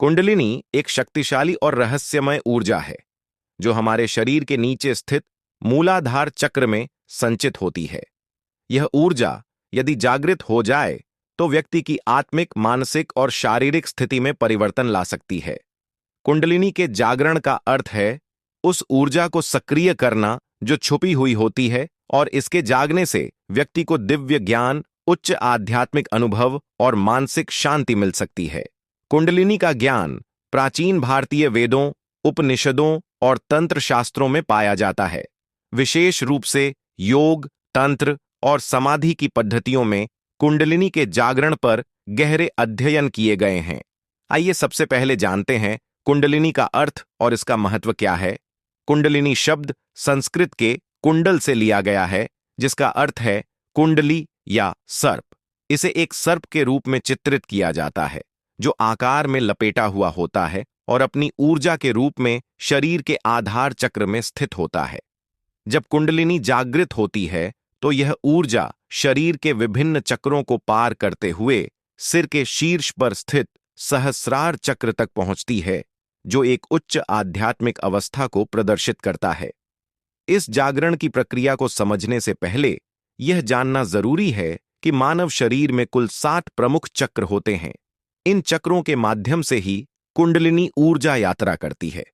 कुंडलिनी एक शक्तिशाली और रहस्यमय ऊर्जा है जो हमारे शरीर के नीचे स्थित मूलाधार चक्र में संचित होती है। यह ऊर्जा यदि जागृत हो जाए तो व्यक्ति की आत्मिक, मानसिक और शारीरिक स्थिति में परिवर्तन ला सकती है। कुंडलिनी के जागरण का अर्थ है उस ऊर्जा को सक्रिय करना जो छुपी हुई होती है, और इसके जागने से व्यक्ति को दिव्य ज्ञान, उच्च आध्यात्मिक अनुभव और मानसिक शांति मिल सकती है। कुंडलिनी का ज्ञान प्राचीन भारतीय वेदों, उपनिषदों और तंत्र शास्त्रों में पाया जाता है। विशेष रूप से योग, तंत्र और समाधि की पद्धतियों में कुंडलिनी के जागरण पर गहरे अध्ययन किए गए हैं। आइए सबसे पहले जानते हैं कुंडलिनी का अर्थ और इसका महत्व क्या है। कुंडलिनी शब्द संस्कृत के कुंडल से लिया गया है, जिसका अर्थ है कुंडली या सर्प। इसे एक सर्प के रूप में चित्रित किया जाता है जो आकार में लपेटा हुआ होता है और अपनी ऊर्जा के रूप में शरीर के आधार चक्र में स्थित होता है। जब कुंडलिनी जागृत होती है तो यह ऊर्जा शरीर के विभिन्न चक्रों को पार करते हुए सिर के शीर्ष पर स्थित सहस्रार चक्र तक पहुंचती है, जो एक उच्च आध्यात्मिक अवस्था को प्रदर्शित करता है। इस जागरण की प्रक्रिया को समझने से पहले यह जानना जरूरी है कि मानव शरीर में कुल 7 प्रमुख चक्र होते हैं। इन चक्रों के माध्यम से ही कुंडलिनी ऊर्जा यात्रा करती है।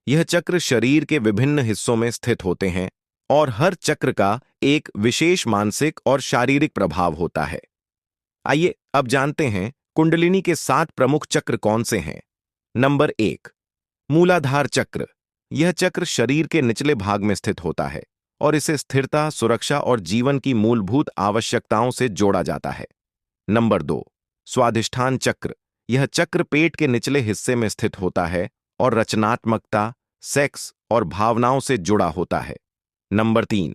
यह चक्र शरीर के विभिन्न हिस्सों में स्थित होते हैं और हर चक्र का एक विशेष मानसिक और शारीरिक प्रभाव होता है। आइए अब जानते हैं कुंडलिनी के 7 प्रमुख चक्र कौन से हैं। नंबर 1, मूलाधार चक्र। यह चक्र शरीर के निचले भाग में स्थित होता है और इसे स्थिरता, सुरक्षा और जीवन की मूलभूत आवश्यकताओं से जोड़ा जाता है। नंबर 2, स्वाधिष्ठान चक्र। यह चक्र पेट के निचले हिस्से में स्थित होता है और रचनात्मकता, सेक्स और भावनाओं से जुड़ा होता है। नंबर 3,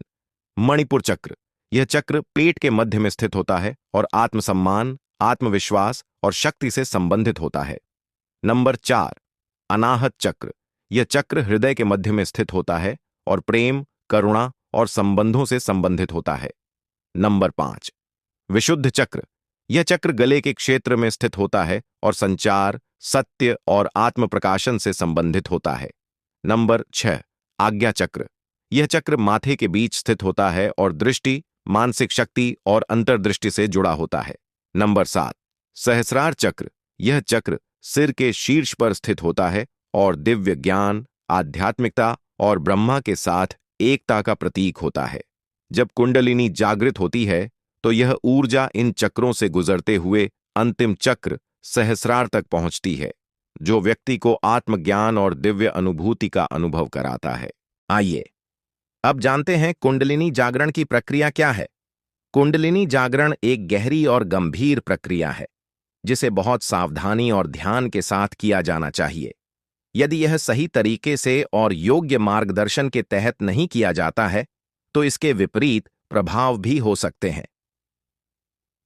मणिपुर चक्र। यह चक्र पेट के मध्य में स्थित होता है और आत्मसम्मान, आत्मविश्वास और शक्ति से संबंधित होता है। नंबर 4, अनाहत चक्र। यह चक्र हृदय के मध्य में स्थित होता है और प्रेम, करुणा और संबंधों से संबंधित होता है। नंबर 5, विशुद्ध चक्र। यह चक्र गले के क्षेत्र में स्थित होता है और संचार, सत्य और आत्म प्रकाशन से संबंधित होता है। नंबर 6, आज्ञा चक्र। यह चक्र माथे के बीच स्थित होता है और दृष्टि, मानसिक शक्ति और अंतर्दृष्टि से जुड़ा होता है। नंबर 7, सहस्रार चक्र। यह चक्र सिर के शीर्ष पर स्थित होता है और दिव्य ज्ञान, आध्यात्मिकता और ब्रह्मा के साथ एकता का प्रतीक होता है। जब कुंडलिनी जागृत होती है तो यह ऊर्जा इन चक्रों से गुजरते हुए अंतिम चक्र सहस्रार तक पहुंचती है, जो व्यक्ति को आत्मज्ञान और दिव्य अनुभूति का अनुभव कराता है। आइए अब जानते हैं कुंडलिनी जागरण की प्रक्रिया क्या है। कुंडलिनी जागरण एक गहरी और गंभीर प्रक्रिया है जिसे बहुत सावधानी और ध्यान के साथ किया जाना चाहिए। यदि यह सही तरीके से और योग्य मार्गदर्शन के तहत नहीं किया जाता है तो इसके विपरीत प्रभाव भी हो सकते हैं।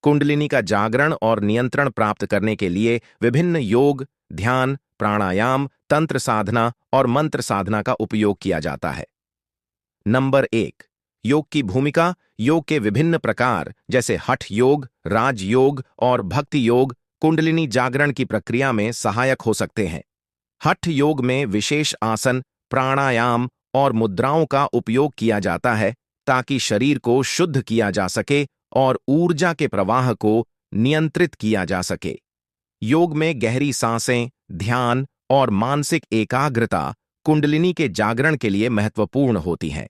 कुंडलिनी का जागरण और नियंत्रण प्राप्त करने के लिए विभिन्न योग, ध्यान, प्राणायाम, तंत्र साधना और मंत्र साधना का उपयोग किया जाता है। नंबर 1, योग की भूमिका। योग के विभिन्न प्रकार जैसे हठ योग, राज योग और भक्ति योग कुंडलिनी जागरण की प्रक्रिया में सहायक हो सकते हैं। हठ योग में विशेष आसन, प्राणायाम और मुद्राओं का उपयोग किया जाता है ताकि शरीर को शुद्ध किया जा सके और ऊर्जा के प्रवाह को नियंत्रित किया जा सके। योग में गहरी सांसें, ध्यान और मानसिक एकाग्रता कुंडलिनी के जागरण के लिए महत्वपूर्ण होती हैं।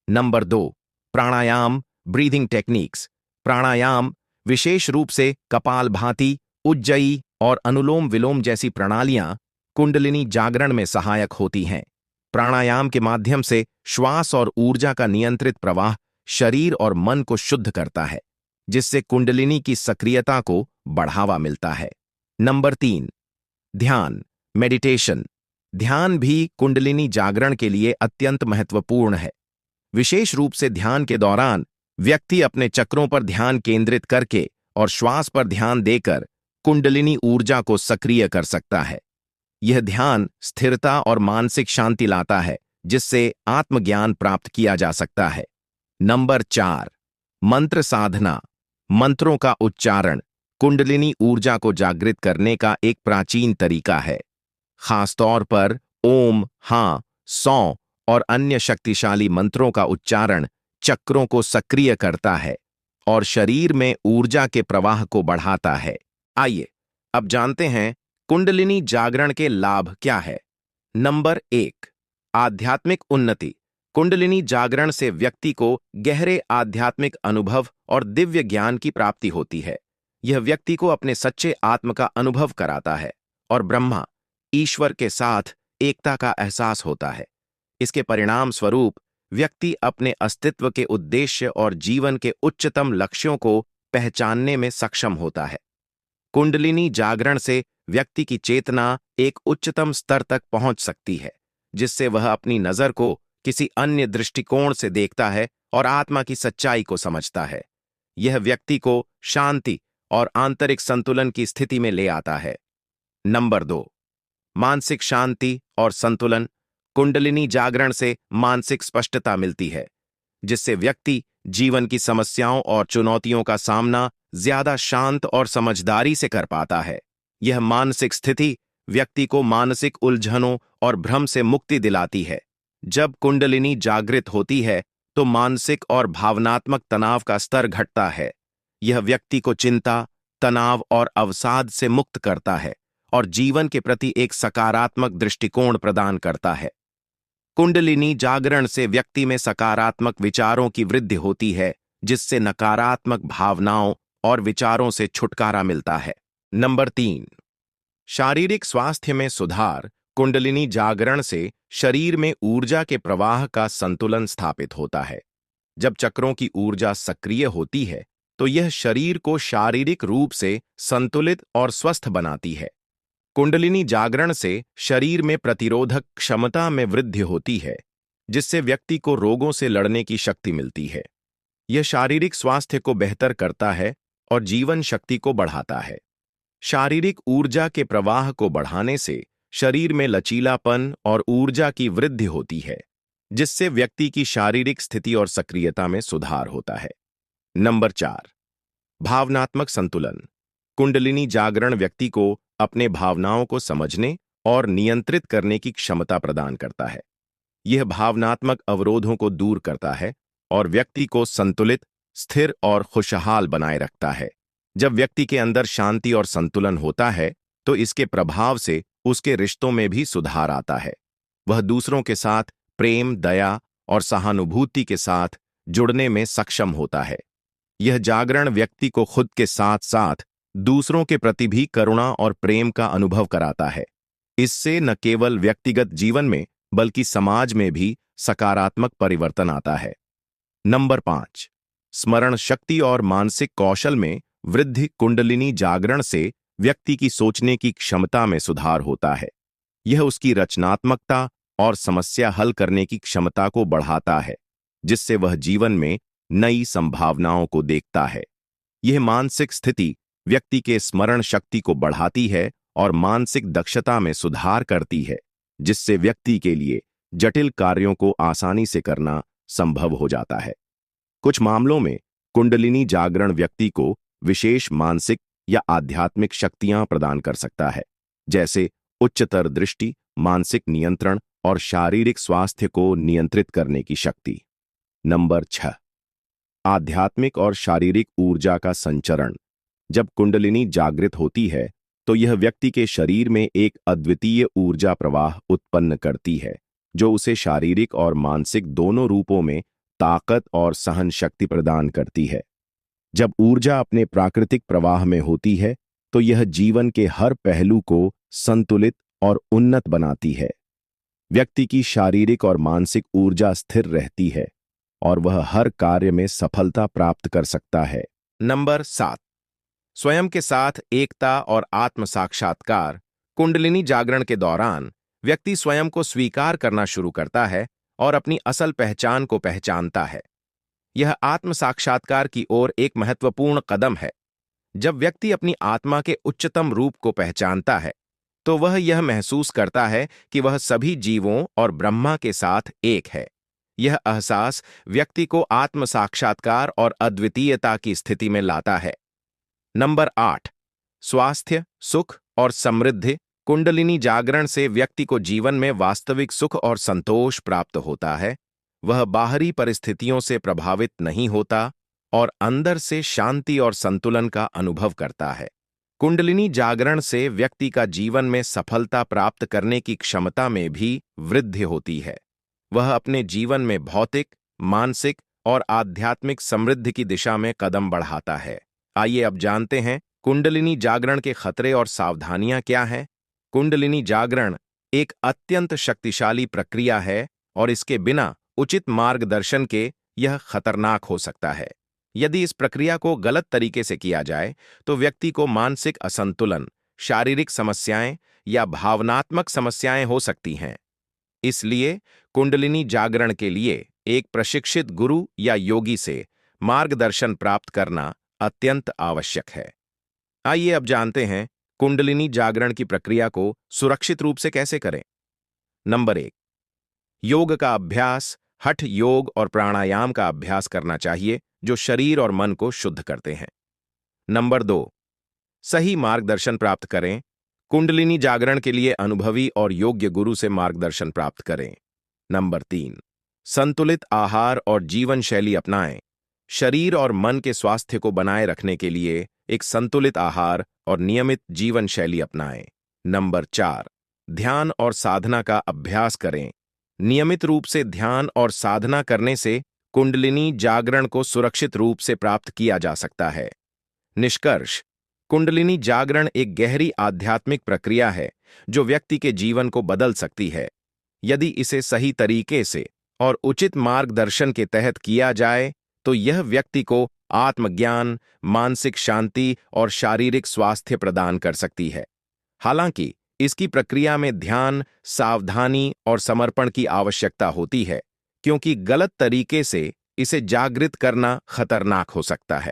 नंबर 2, प्राणायाम, ब्रीदिंग टेक्निक्स। प्राणायाम, विशेष रूप से कपालभाति, उज्जयी और अनुलोम विलोम जैसी प्रणालियां कुंडलिनी जागरण में सहायक होती हैं। प्राणायाम के माध्यम से श्वास और ऊर्जा का नियंत्रित प्रवाह शरीर और मन को शुद्ध करता है, जिससे कुंडलिनी की सक्रियता को बढ़ावा मिलता है। नंबर 3, ध्यान, मेडिटेशन। ध्यान भी कुंडलिनी जागरण के लिए अत्यंत महत्वपूर्ण है। विशेष रूप से ध्यान के दौरान व्यक्ति अपने चक्रों पर ध्यान केंद्रित करके और श्वास पर ध्यान देकर कुंडलिनी ऊर्जा को सक्रिय कर सकता है। यह ध्यान स्थिरता और मानसिक शांति लाता है, जिससे आत्मज्ञान प्राप्त किया जा सकता है। नंबर 4, मंत्र साधना। मंत्रों का उच्चारण कुंडलिनी ऊर्जा को जागृत करने का एक प्राचीन तरीका है। खासतौर पर ओम, हाँ, सौ और अन्य शक्तिशाली मंत्रों का उच्चारण चक्रों को सक्रिय करता है और शरीर में ऊर्जा के प्रवाह को बढ़ाता है। आइए अब जानते हैं कुंडलिनी जागरण के लाभ क्या है। नंबर 1, आध्यात्मिक उन्नति। कुंडलिनी जागरण से व्यक्ति को गहरे आध्यात्मिक अनुभव और दिव्य ज्ञान की प्राप्ति होती है। यह व्यक्ति को अपने सच्चे आत्म का अनुभव कराता है और ब्रह्मा, ईश्वर के साथ एकता का एहसास होता है। इसके परिणाम स्वरूप व्यक्ति अपने अस्तित्व के उद्देश्य और जीवन के उच्चतम लक्ष्यों को पहचानने में सक्षम होता है। कुंडलिनी जागरण से व्यक्ति की चेतना एक उच्चतम स्तर तक पहुंच सकती है, जिससे वह अपनी नजर को किसी अन्य दृष्टिकोण से देखता है और आत्मा की सच्चाई को समझता है। यह व्यक्ति को शांति और आंतरिक संतुलन की स्थिति में ले आता है। नंबर 2, मानसिक शांति और संतुलन। कुंडलिनी जागरण से मानसिक स्पष्टता मिलती है, जिससे व्यक्ति जीवन की समस्याओं और चुनौतियों का सामना ज्यादा शांत और समझदारी से कर पाता है। यह मानसिक स्थिति व्यक्ति को मानसिक उलझनों और भ्रम से मुक्ति दिलाती है। जब कुंडलिनी जागृत होती है तो मानसिक और भावनात्मक तनाव का स्तर घटता है। यह व्यक्ति को चिंता, तनाव और अवसाद से मुक्त करता है और जीवन के प्रति एक सकारात्मक दृष्टिकोण प्रदान करता है। कुंडलिनी जागरण से व्यक्ति में सकारात्मक विचारों की वृद्धि होती है, जिससे नकारात्मक भावनाओं और विचारों से छुटकारा मिलता है। नंबर 3, शारीरिक स्वास्थ्य में सुधार। कुंडलिनी जागरण से शरीर में ऊर्जा के प्रवाह का संतुलन स्थापित होता है। जब चक्रों की ऊर्जा सक्रिय होती है तो यह शरीर को शारीरिक रूप से संतुलित और स्वस्थ बनाती है। कुंडलिनी जागरण से शरीर में प्रतिरोधक क्षमता में वृद्धि होती है, जिससे व्यक्ति को रोगों से लड़ने की शक्ति मिलती है। यह शारीरिक स्वास्थ्य को बेहतर करता है और जीवन शक्ति को बढ़ाता है। शारीरिक ऊर्जा के प्रवाह को बढ़ाने से शरीर में लचीलापन और ऊर्जा की वृद्धि होती है, जिससे व्यक्ति की शारीरिक स्थिति और सक्रियता में सुधार होता है। नंबर 4, भावनात्मक संतुलन। कुंडलिनी जागरण व्यक्ति को अपने भावनाओं को समझने और नियंत्रित करने की क्षमता प्रदान करता है। यह भावनात्मक अवरोधों को दूर करता है और व्यक्ति को संतुलित, स्थिर और खुशहाल बनाए रखता है। जब व्यक्ति के अंदर शांति और संतुलन होता है तो इसके प्रभाव से उसके रिश्तों में भी सुधार आता है। वह दूसरों के साथ प्रेम, दया और सहानुभूति के साथ जुड़ने में सक्षम होता है। यह जागरण व्यक्ति को खुद के साथ साथ दूसरों के प्रति भी करुणा और प्रेम का अनुभव कराता है। इससे न केवल व्यक्तिगत जीवन में बल्कि समाज में भी सकारात्मक परिवर्तन आता है। नंबर 5, स्मरण शक्ति और मानसिक कौशल में वृद्धि। कुंडलिनी जागरण से व्यक्ति की सोचने की क्षमता में सुधार होता है। यह उसकी रचनात्मकता और समस्या हल करने की क्षमता को बढ़ाता है, जिससे वह जीवन में नई संभावनाओं को देखता है। यह मानसिक स्थिति व्यक्ति के स्मरण शक्ति को बढ़ाती है और मानसिक दक्षता में सुधार करती है, जिससे व्यक्ति के लिए जटिल कार्यों को आसानी से करना संभव हो जाता है। कुछ मामलों में कुंडलिनी जागरण व्यक्ति को विशेष मानसिक या आध्यात्मिक शक्तियां प्रदान कर सकता है, जैसे उच्चतर दृष्टि, मानसिक नियंत्रण और शारीरिक स्वास्थ्य को नियंत्रित करने की शक्ति। नंबर 6, आध्यात्मिक और शारीरिक ऊर्जा का संचरण। जब कुंडलिनी जागृत होती है तो यह व्यक्ति के शरीर में एक अद्वितीय ऊर्जा प्रवाह उत्पन्न करती है, जो उसे शारीरिक और मानसिक दोनों रूपों में ताकत और सहन शक्ति प्रदान करती है। जब ऊर्जा अपने प्राकृतिक प्रवाह में होती है तो यह जीवन के हर पहलू को संतुलित और उन्नत बनाती है। व्यक्ति की शारीरिक और मानसिक ऊर्जा स्थिर रहती है और वह हर कार्य में सफलता प्राप्त कर सकता है। नंबर 7, स्वयं के साथ एकता और आत्म साक्षात्कार। कुंडलिनी जागरण के दौरान व्यक्ति स्वयं को स्वीकार करना शुरू करता है और अपनी असल पहचान को पहचानता है। यह आत्म साक्षात्कार की ओर एक महत्वपूर्ण कदम है। जब व्यक्ति अपनी आत्मा के उच्चतम रूप को पहचानता है तो वह यह महसूस करता है कि वह सभी जीवों और ब्रह्मा के साथ एक है। यह एहसास व्यक्ति को आत्म साक्षात्कार और अद्वितीयता की स्थिति में लाता है। नंबर 8, स्वास्थ्य, सुख और समृद्धि। कुंडलिनी जागरण से व्यक्ति को जीवन में वास्तविक सुख और संतोष प्राप्त होता है। वह बाहरी परिस्थितियों से प्रभावित नहीं होता और अंदर से शांति और संतुलन का अनुभव करता है। कुंडलिनी जागरण से व्यक्ति का जीवन में सफलता प्राप्त करने की क्षमता में भी वृद्धि होती है। वह अपने जीवन में भौतिक, मानसिक और आध्यात्मिक समृद्धि की दिशा में कदम बढ़ाता है। आइए अब जानते हैं कुंडलिनी जागरण के खतरे और सावधानियां क्या हैं। कुंडलिनी जागरण एक अत्यंत शक्तिशाली प्रक्रिया है और इसके बिना उचित मार्गदर्शन के यह खतरनाक हो सकता है। यदि इस प्रक्रिया को गलत तरीके से किया जाए तो व्यक्ति को मानसिक असंतुलन, शारीरिक समस्याएं या भावनात्मक समस्याएं हो सकती हैं। इसलिए कुंडलिनी जागरण के लिए एक प्रशिक्षित गुरु या योगी से मार्गदर्शन प्राप्त करना अत्यंत आवश्यक है। आइए अब जानते हैं कुंडलिनी जागरण की प्रक्रिया को सुरक्षित रूप से कैसे करें। नंबर 1, योग का अभ्यास। हठ योग और प्राणायाम का अभ्यास करना चाहिए जो शरीर और मन को शुद्ध करते हैं। नंबर 2, सही मार्गदर्शन प्राप्त करें। कुंडलिनी जागरण के लिए अनुभवी और योग्य गुरु से मार्गदर्शन प्राप्त करें। नंबर 3, संतुलित आहार और जीवन शैली अपनाएं। शरीर और मन के स्वास्थ्य को बनाए रखने के लिए एक संतुलित आहार और नियमित जीवन शैली अपनाएं। नंबर 4, ध्यान और साधना का अभ्यास करें। नियमित रूप से ध्यान और साधना करने से कुंडलिनी जागरण को सुरक्षित रूप से प्राप्त किया जा सकता है। निष्कर्ष, कुंडलिनी जागरण एक गहरी आध्यात्मिक प्रक्रिया है जो व्यक्ति के जीवन को बदल सकती है। यदि इसे सही तरीके से और उचित मार्गदर्शन के तहत किया जाए तो यह व्यक्ति को आत्मज्ञान, मानसिक शांति और शारीरिक स्वास्थ्य प्रदान कर सकती है। हालांकि इसकी प्रक्रिया में ध्यान, सावधानी और समर्पण की आवश्यकता होती है, क्योंकि गलत तरीके से इसे जागृत करना खतरनाक हो सकता है।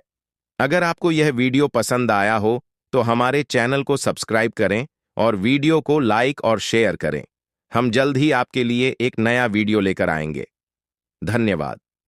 अगर आपको यह वीडियो पसंद आया हो तो हमारे चैनल को सब्सक्राइब करें और वीडियो को लाइक और शेयर करें। हम जल्द ही आपके लिए एक नया वीडियो लेकर आएंगे। धन्यवाद।